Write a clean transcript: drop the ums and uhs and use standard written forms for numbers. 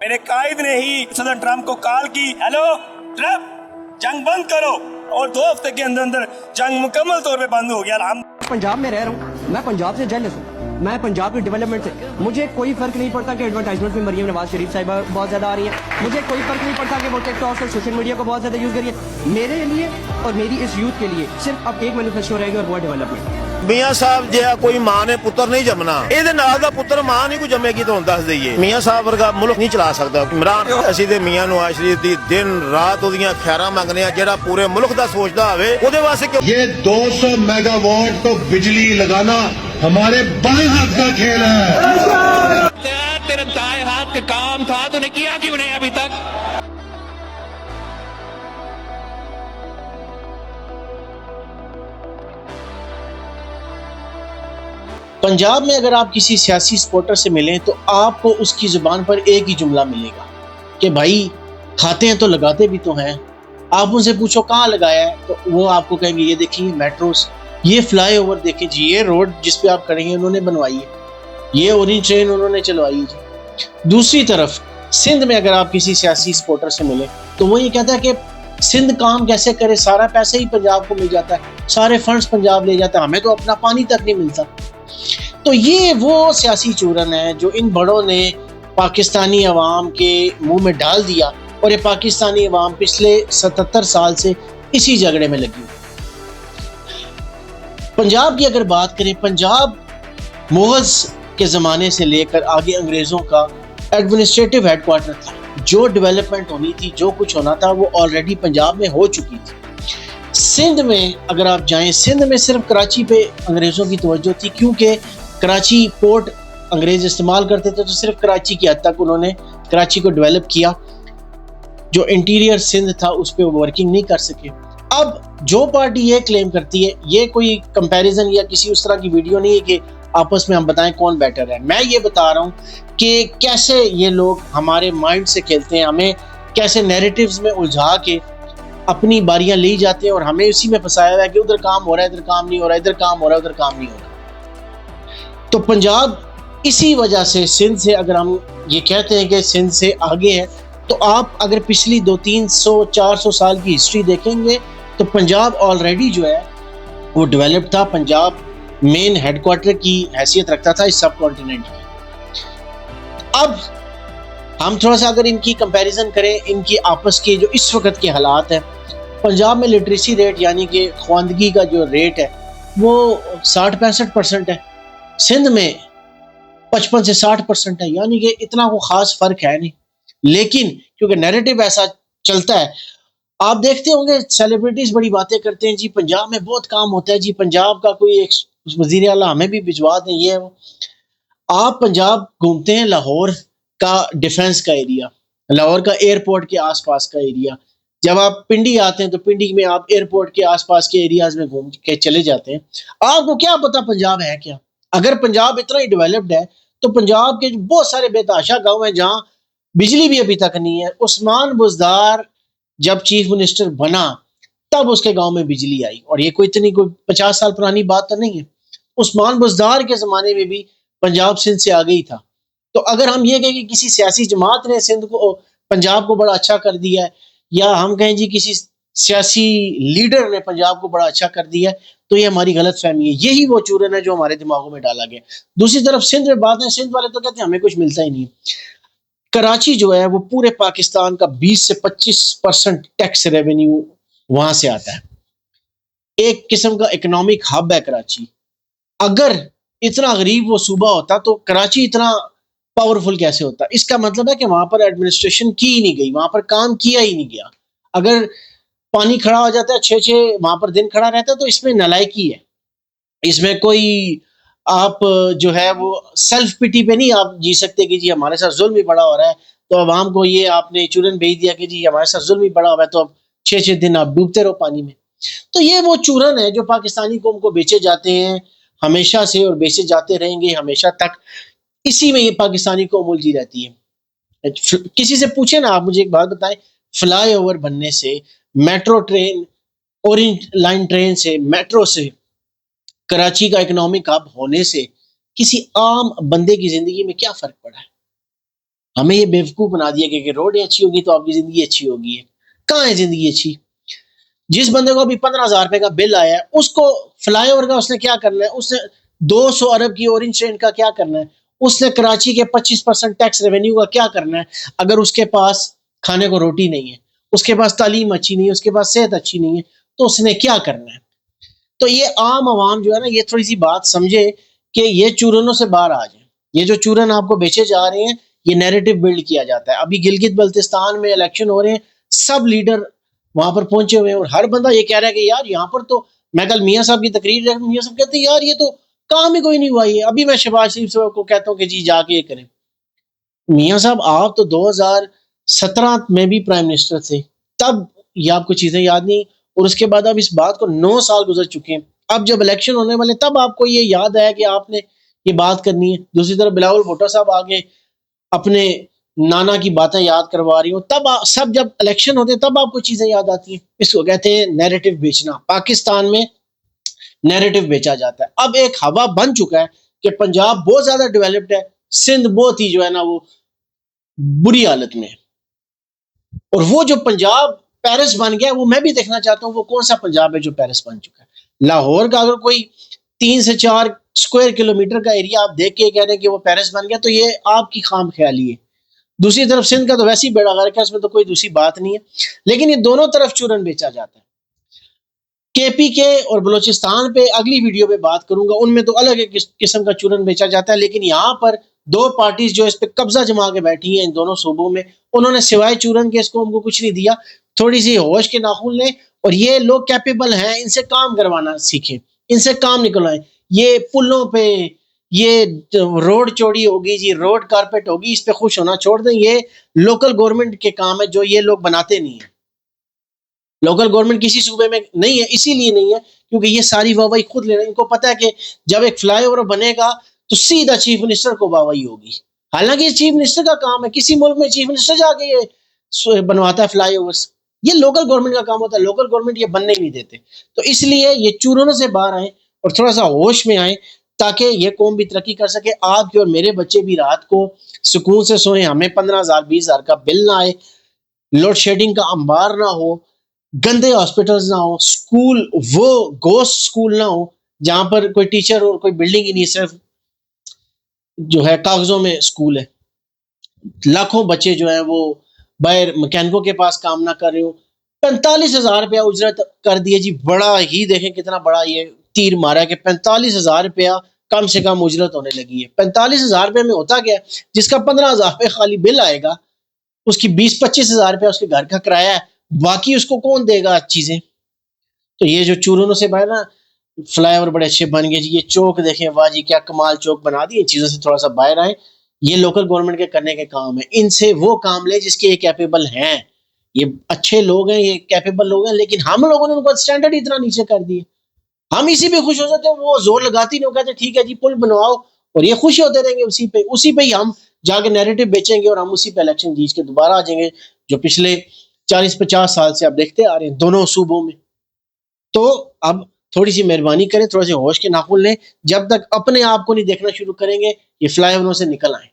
मेरे कायद ने ही सदर ट्रंप को कॉल की, हेलो ट्रंप जंग बंद करो, और 2 हफ्ते के अंदर अंदर जंग मुकम्मल तौर पे बंद हो गया। पंजाब में रह रहा हूँ, मैं पंजाब से जेलस हूँ, मैं पंजाब की डेवलपमेंट से, मुझे कोई फर्क नहीं पड़ता कि एडवर्टाइजमेंट में मरियम नवाज शरीफ साहिबा बहुत ज़्यादा आ रही है, मुझे कोई फर्क नहीं पड़ता कि वो टिकटॉक और सोशल मीडिया को बहुत ज़्यादा यूज़ करिए। मेरे लिए और मेरी इस यूथ के लिए सिर्फ अब एक मैनिफेस्टो रहेगा और वो डेवलपमेंट। ਮੀਆਂ ਸਾਹਿਬ ਜੇ ਕੋਈ ਮਾਂ ਨੇ ਪੁੱਤਰ ਨਹੀਂ ਜੰਮਣਾ, ਇਹਦੇ ਨਾਲ ਦਾ ਪੁੱਤਰ ਮਾਂ ਨਹੀਂ ਕੋਈ ਜੰਮੇਗੀ। ਤੁਹਾਨੂੰ ਦੱਸ ਦਈਏ ਮੀਆਂ ਸਾਹਿਬ ਵਰਗਾ ਮੁਲਕ ਨਹੀਂ ਚਲਾ ਸਕਦਾ ਇਮਰਾਨ। ਅਸੀਂ ਤੇ ਮੀਆਂ ਨਵਾਜ਼ ਸ਼ਰੀਫ ਦੀ ਦਿਨ ਰਾਤ ਉਹਦੀਆਂ ਖੈਰਾਂ ਮੰਗਨੇ ਆ, ਜਿਹੜਾ ਪੂਰੇ ਮੁਲਕ ਦਾ ਸੋਚਦਾ ਹੋਵੇ ਉਹਦੇ ਵਾਸਤੇ। ये 200 मेगावाट तो बिजली लगाना हमारे बाएं हाथ का खेल है। तेरे दाएं हाथ का काम था, तूने किया क्यों नहीं अभी तक? पंजाब में अगर आप किसी सियासी सपोर्टर से मिलें तो आपको उसकी ज़ुबान पर एक ही जुमला मिलेगा कि भाई खाते हैं तो लगाते भी तो हैं। आप उनसे पूछो कहाँ लगाया है तो वो आपको कहेंगे ये देखिए मेट्रोस, ये फ्लाई ओवर देखें जी, ये रोड जिस पे आप करेंगे उन्होंने बनवाई है, ये ओरेंज ट्रेन उन्होंने चलवाई है जी। दूसरी तरफ सिंध में अगर आप किसी सियासी सपोर्टर से मिलें तो वो ये कहता है कि सिंध काम कैसे करे, सारा पैसा ही पंजाब को मिल जाता है, सारे फंड्स पंजाब ले जाता है, हमें तो अपना पानी तक नहीं मिलता। तो ये वो सियासी चूरन है जो इन बड़ों ने पाकिस्तानी अवाम के मुंह में डाल दिया, और ये पाकिस्तानी अवाम पिछले 77 साल से इसी झगड़े में लगी। पंजाब की अगर बात करें, पंजाब मुग़ल्स के ज़माने से लेकर आगे अंग्रेज़ों का एडमिनिस्ट्रेटिव हेडक्वार्टर था। जो डेवलपमेंट होनी थी, जो कुछ होना था, वो ऑलरेडी पंजाब में हो चुकी थी। सिंध में अगर आप जाएं, सिंध में सिर्फ कराची पे अंग्रेज़ों की तवज्जो थी, क्योंकि कराची पोर्ट अंग्रेज़ इस्तेमाल करते थे, तो सिर्फ कराची की हद तक उन्होंने कराची को डेवलप किया। जो इंटीरियर सिंध था उस पर वर्किंग नहीं कर सके। अब जो पार्टी ये क्लेम करती है, ये कोई कंपैरिजन या किसी उस तरह की वीडियो नहीं है कि आपस में हम बताएं कौन बेटर है। मैं ये बता रहा हूँ कि कैसे ये लोग हमारे माइंड से खेलते हैं, हमें कैसे नैरेटिव्स में उलझा के अपनी बारियां ली जाते हैं और हमें उसी में फंसाया हुआ है कि उधर काम हो रहा है, इधर काम नहीं हो रहा, इधर काम हो रहा है, उधर काम नहीं हो रहा। तो पंजाब इसी वजह से सिंध से, अगर हम ये कहते हैं कि सिंध से आगे है, तो आप अगर पिछली 200-300-400 साल की हिस्ट्री देखेंगे तो पंजाब ऑलरेडी जो है वो डेवलप था। पंजाब मेन हेडक्वार्टर की हैसियत रखता था इस सब कॉन्टिनेंट की। अब हम थोड़ा सा अगर इनकी कंपैरिजन करें, इनकी आपस के जो इस वक्त के हालात हैं, पंजाब में लिटरेसी रेट यानी कि ख्वानदगी का जो रेट है वो 60-65% है, सिंध में 55 से 60% है, यानी कि इतना कोई ख़ास फ़र्क है नहीं। लेकिन क्योंकि नैरेटिव ऐसा चलता है, आप देखते होंगे सेलिब्रिटीज़ बड़ी बातें करते हैं जी पंजाब में बहुत काम होता है जी, पंजाब का कोई एक वज़ीर आला हमें भी भिजवा दें, ये है वो। आप पंजाब घूमते हैं, लाहौर का डिफेंस का एरिया, लाहौर का एयरपोर्ट के आसपास का एरिया, जब आप पिंडी आते हैं तो पिंडी में आप एयरपोर्ट के आसपास के एरियाज में घूम के चले जाते हैं। आपको क्या पता पंजाब है क्या? अगर पंजाब इतना ही डेवलप्ड है तो पंजाब के बहुत सारे बेतहाशा गांव हैं जहां बिजली भी अभी तक नहीं है। उस्मान बुज़दार जब चीफ मिनिस्टर बना तब उसके गांव में बिजली आई, और ये कोई इतनी कोई 50 साल पुरानी बात तो नहीं है। उस्मान बुज़दार के ज़माने में भी पंजाब सिंध से आगे ही था। तो अगर हम ये कहें कि किसी सियासी जमात ने सिंध को, पंजाब को बड़ा अच्छा कर दिया है, या हम कहें जी किसी सियासी लीडर ने पंजाब को बड़ा अच्छा कर दिया है, तो ये हमारी गलत फहमी है। यही वो चूरन है जो हमारे दिमागों में डाला गया। दूसरी तरफ सिंध में बात है, सिंध वाले तो कहते हैं हमें कुछ मिलता ही नहीं। कराची जो है वो पूरे पाकिस्तान का 20 से 25% टैक्स रेवेन्यू वहां से आता है। एक किस्म का इकोनॉमिक हब है कराची। अगर इतना गरीब वो सूबा होता तो कराची इतना पावरफुल कैसे होता? इसका मतलब है कि वहां पर एडमिनिस्ट्रेशन की ही नहीं गई, वहां पर काम किया ही नहीं गया। अगर पानी खड़ा हो जाता है 6-6 वहां पर दिन खड़ा रहता है तो इसमें नालायकी है, इसमें कोई आप जो है वो सेल्फ पिटी पे नहीं आप जी सकते कि जी हमारे साथ जुल्म भी बड़ा हो रहा है, तो अवाम को ये आपने चूरन भेज दिया कि जी हमारे साथ जुल्म भी बड़ा हो रहा है, तो अब 6-6 दिन आप डूबते रहो पानी में। तो ये वो चूरन है जो पाकिस्तानी कौम को बेचे जाते हैं हमेशा से, और बेचे जाते रहेंगे हमेशा तक। इसी में ये पाकिस्तानी कौम उलझी रहती है। किसी से पूछे ना, आप मुझे एक बात बताएं, फ्लाई ओवर बनने से, metro train, orange line train से, मेट्रो से, कराची का इकोनॉमिक हब होने से किसी आम बंदे की जिंदगी में क्या फर्क पड़ा है? ہمیں یہ بیوقوف بنا دیا کہ روڈیں اچھی ہوگی تو آپ کی زندگی اچھی ہوگی. کہاں ہے زندگی اچھی؟ جس بندے کو ابھی 15,000 روپے کا بل آیا ہے اس کو فلائی اوور کا اس نے کیا کرنا ہے, اس نے 200 ارب کی اورنج ٹرین کا کیا کرنا ہے, اس نے کراچی کے 25% ٹیکس ریونیو کا کیا کرنا ہے اگر اس کے پاس کھانے کو روٹی نہیں ہے, اس کے پاس تعلیم اچھی نہیں ہے, اس کے پاس صحت اچھی نہیں ہے, تو اس نے کیا کرنا ہے؟ تو یہ عام عوام جو ہے نا یہ تھوڑی سی بات سمجھے کہ یہ چورنوں سے باہر آ جائیں. یہ جو چورن آپ کو بیچے جا رہے ہیں یہ نیریٹو بلڈ کیا جاتا ہے. ابھی گلگت بلتستان میں الیکشن ہو رہے ہیں, سب لیڈر وہاں پر پہنچے ہوئے ہیں اور ہر بندہ یہ کہہ رہا ہے کہ یار یہاں پر تو, میں کل میاں صاحب کی تقریر دیکھ, میاں صاحب کہتے ہیں یار یہ تو کام ہی کوئی نہیں ہوا. یہ ابھی میں شہباز شریف صاحب کو کہتا ہوں کہ جی جا کے یہ کریں. میاں صاحب آپ تو 2017 میں بھی پرائم منسٹر تھے, تب یہ آپ کو چیزیں یاد نہیں, اور اس کے بعد اب اس بات کو 9 سال گزر چکے ہیں. اب جب الیکشن ہونے والے تب آپ کو یہ یاد آیا کہ آپ نے یہ بات کرنی ہے. دوسری طرف بلاول بھٹو صاحب آگے اپنے نانا کی باتیں یاد کروا رہی ہوں, تب سب جب الیکشن ہوتے ہیں تب آپ کو چیزیں یاد آتی ہیں. اس کو کہتے ہیں نیریٹو بیچنا. پاکستان میں نیریٹو بیچا جاتا ہے. اب ایک ہوا بن چکا ہے کہ پنجاب بہت زیادہ ڈیولپڈ ہے, سندھ بہت ہی جو ہے نا وہ بری حالت میں ہے. اور وہ جو پنجاب پیرس بن گیا وہ میں بھی دیکھنا چاہتا ہوں وہ کون سا پنجاب ہے جو پیرس بن چکا ہے. لاہور کا اگر کوئی 3 سے 4 اسکوائر کلومیٹر کا ایریا آپ دیکھ کے کہہ رہے ہیں کہ وہ پیرس بن گیا تو یہ آپ کی خام خیالی ہے. دوسری طرف سندھ کا تو ویسے ہی بیڑا غرق ہے, اس میں تو کوئی دوسری بات نہیں ہے. لیکن یہ دونوں طرف چورن بیچا جاتا ہے. کے پی کے اور بلوچستان پہ اگلی ویڈیو پہ بات کروں گا, ان میں تو الگ ایک قسم کا چورن بیچا جاتا ہے. لیکن یہاں پر 2 پارٹیز جو اس پہ قبضہ جما کے بیٹھی ہیں ان دونوں صوبوں میں, انہوں نے سوائے چورن کے اس کو ہم کو کچھ نہیں دیا. تھوڑی سی ہوش کے ناخن لیں, اور یہ لوگ کیپیبل ہیں, ان سے کام کروانا سیکھیں, ان سے کام نکلوائیں. یہ پلوں پہ یہ روڈ چوڑی ہوگی جی, روڈ کارپیٹ ہوگی, اس پہ خوش ہونا چھوڑ دیں. یہ لوکل گورنمنٹ کے کام ہے جو یہ لوگ بناتے نہیں ہیں. لوکل گورنمنٹ کسی صوبے میں نہیں ہے, اسی لیے نہیں ہے کیونکہ یہ ساری واہوائی خود لے رہے ہیں. ان کو پتا ہے کہ جب ایک فلائی اوور بنے گا تو سیدھا چیف منسٹر کو واہوائی ہوگی. حالانکہ یہ چیف منسٹر کا کام ہے, کسی ملک میں چیف منسٹر جا کے یہ بنواتا ہے فلائی اوورس. یہ لوکل گورنمنٹ کا کام ہوتا ہے, لوکل گورنمنٹ یہ بننے ہی نہیں دیتے. تو اس لیے یہ چورنوں سے باہر آئیں اور تھوڑا سا ہوش میں آئیں تاکہ یہ قوم بھی ترقی کر سکے. آپ کے اور میرے بچے بھی رات کو سکون سے سوئیں, ہمیں 15,000 20,000 کا بل نہ آئے, لوڈ شیڈنگ کا انبار نہ ہو, گندے ہاسپٹلز نہ ہو, اسکول وہ گوسٹ اسکول نہ ہو جہاں پر کوئی ٹیچر اور کوئی بلڈنگ ہی نہیں, صرف جو ہے کاغذوں میں اسکول ہے. لاکھوں بچے جو ہیں وہ باہر مکینکوں کے پاس کام نہ کر رہے ہو. 45,000 روپیہ اجرت کر دیے جی, بڑا ہی دیکھیں کتنا بڑا یہ تیر مارا ہے کہ 45,000 روپیہ کم سے کم اجرت ہونے لگی ہے. 45,000 روپے میں ہوتا گیا جس کا 15,000 روپے خالی بل آئے گا, اس کی 20-25,000 روپیہ اس کے گھر کا کرایہ ہے, باقی اس کو کون دے گا چیزیں. تو یہ جو چورنوں سے باہر نا, فلائی اوور بڑے اچھے بن گئے جی, یہ چوک دیکھیں واہ جی کیا کمال چوک بنا دی. ان چیزوں سے تھوڑا سا باہر آئیں, یہ لوکل گورنمنٹ کے کرنے کے کام ہے. ان سے وہ کام لے جس کے یہ کیپیبل ہیں. یہ اچھے لوگ ہیں, یہ کیپیبل لوگ ہیں, لیکن ہم لوگوں نے ان کو سٹینڈرڈ اتنا نیچے کر دیے. ہم اسی پہ خوش ہو جاتے ہیں, وہ زور لگاتی نہیں, وہ کہتے ٹھیک ہے جی پل بنواؤ, اور یہ خوش ہوتے رہیں گے اسی پہ ہی ہم جا کے نیریٹو بیچیں گے, اور ہم اسی پہ الیکشن جیت کے دوبارہ آ جائیں گے جو پچھلے 40-50 سال سے آپ دیکھتے آ رہے ہیں دونوں صوبوں میں. تو اب تھوڑی سی مہربانی کریں, تھوڑا سی ہوش کے ناخن لیں. جب تک اپنے آپ کو نہیں دیکھنا شروع کریں گے یہ فلائی اووروں سے نکل آئیں.